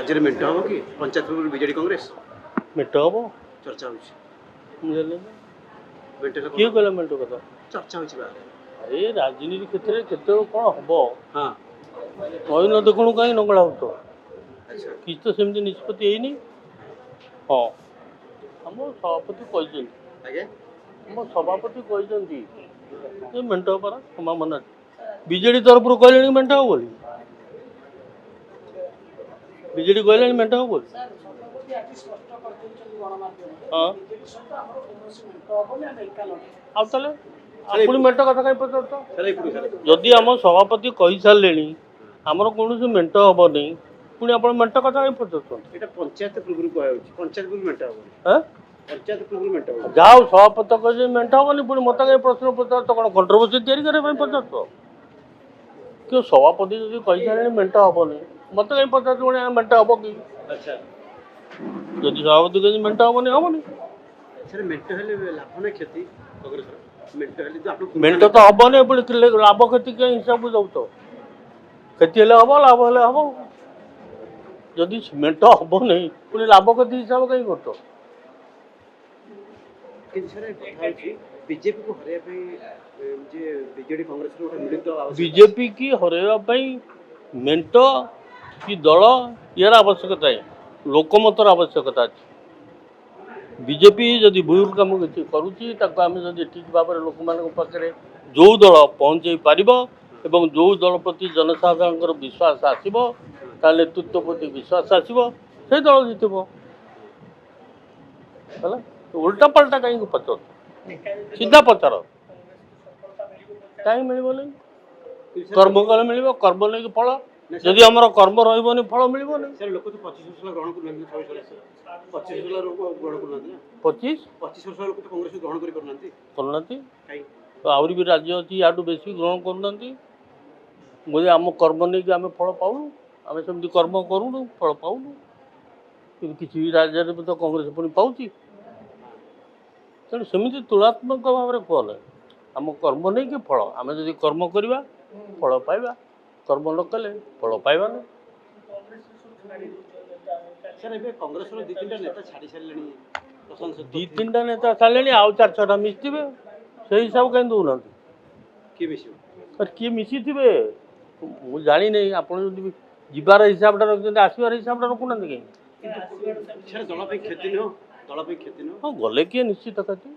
राज्य में मेंट हम कि पंचायत बीजेडी कांग्रेस मेट हम चर्चा होची किए मेंट कहला मेट कथा चर्चा होची बा अरे राजनीति क्षेत्र में केत कौन हम हां कही न देखुणु कहीं नंगला हो तो अच्छा कि तो सेमती निष्पत्ति है हाँ आम सभापति कहते आगे आम सभापति कहते मेट परा क्षमा मन बीजेडी तरफ कहले मेट हम बोली बीजेडी कहले मेट हम बोली हाँ आउ मेट कथा कहीं पचार सर एक सर जदि आम सभापति कही सारे आमर कौन मेट हम नहीं पुणी आप मेट कथा कहीं पचार एटा पंचायत पूर्व कह होची पंचायत पूर्व मेंट हम हाँ पंचायत पूर्व मेंट हम जाओ सभापति कहे मेट हेनी पुणी मत कहीं प्रश्न पचार तो कौन कंट्रोवर्सी तैयारी करने पचार क्यों सभापति जब कही सारे मेट हम नहीं मत कहीं पचार मेट हम कि अच्छा जदि सभापति कहे मेट हम नहीं सर मेंट हेले लाभ ना क्षति कांग्रेस मेंट हेले जो आप मेट तो हम नहीं पुणी लाभ क्षति कहीं हिसाब जाऊ तो क्षति हेले हम लाभ हेले हम जदि मेट हम नहीं पुणी लाभ क्षति हिसाब कहीं कर कि सर कथा होची बीजेपी को हरिया पे जे बीजेडी कांग्रेस रो मिलित बीजेपी की हरवा मेट कि दल यार आवश्यकता है लोकमतर आवश्यकता अच्छी बीजेपी जदि भूल कम किसी करुच्ची ठीक भाव में लोक मान पाखे जो दल पहुँचे पार एवं जो दल प्रति जनसाधारण विश्वास आसो नेतृत्व प्रति विश्वास आसो से दल जितब है उल्टा पलटा कहीं पचार सीधा पचार कहीं मिलनी कर्म कले मिल कर्म नहीं फल जदि आम कर्म रही फल मिलनी सर लोक तो 25 वर्ष ग्रहण कर 25 वर्ष लोक ग्रहण करना 25 वर्ष लोक तो कांग्रेस ग्रहण करना करना आहरी भी राज्य अच्छी या बेसी ग्रहण करना बोले आम कर्म नहीं कि आम फल पाऊनु आम सेमती कर्म करूनु फल पाऊनु कि किसी भी राज्य में तो कांग्रेस पुणी पाऊँच तेणु सेमती तुलनात्मक भाव में कहले आम कर्म नहीं कि फल आम जब कर्म करवा फल पाइबा कर्म न कले फल पाइबा ना सर एबे कांग्रेस रो 2-3 नेता छाड़ी सारलेनी प्रशंसक 2-3 नेता सारे आउ 4-6टा मिशिथे से हिसाब कहीं दौना के मिसियो किए मिशी थे मुझे जानी नहीं आप जीवार हिसाबटा रखते आसबार हिसाबटा रखुना कहीं सर दल पे क्षति न दल पे क्षति न हाँ गले किए निश्चित कथी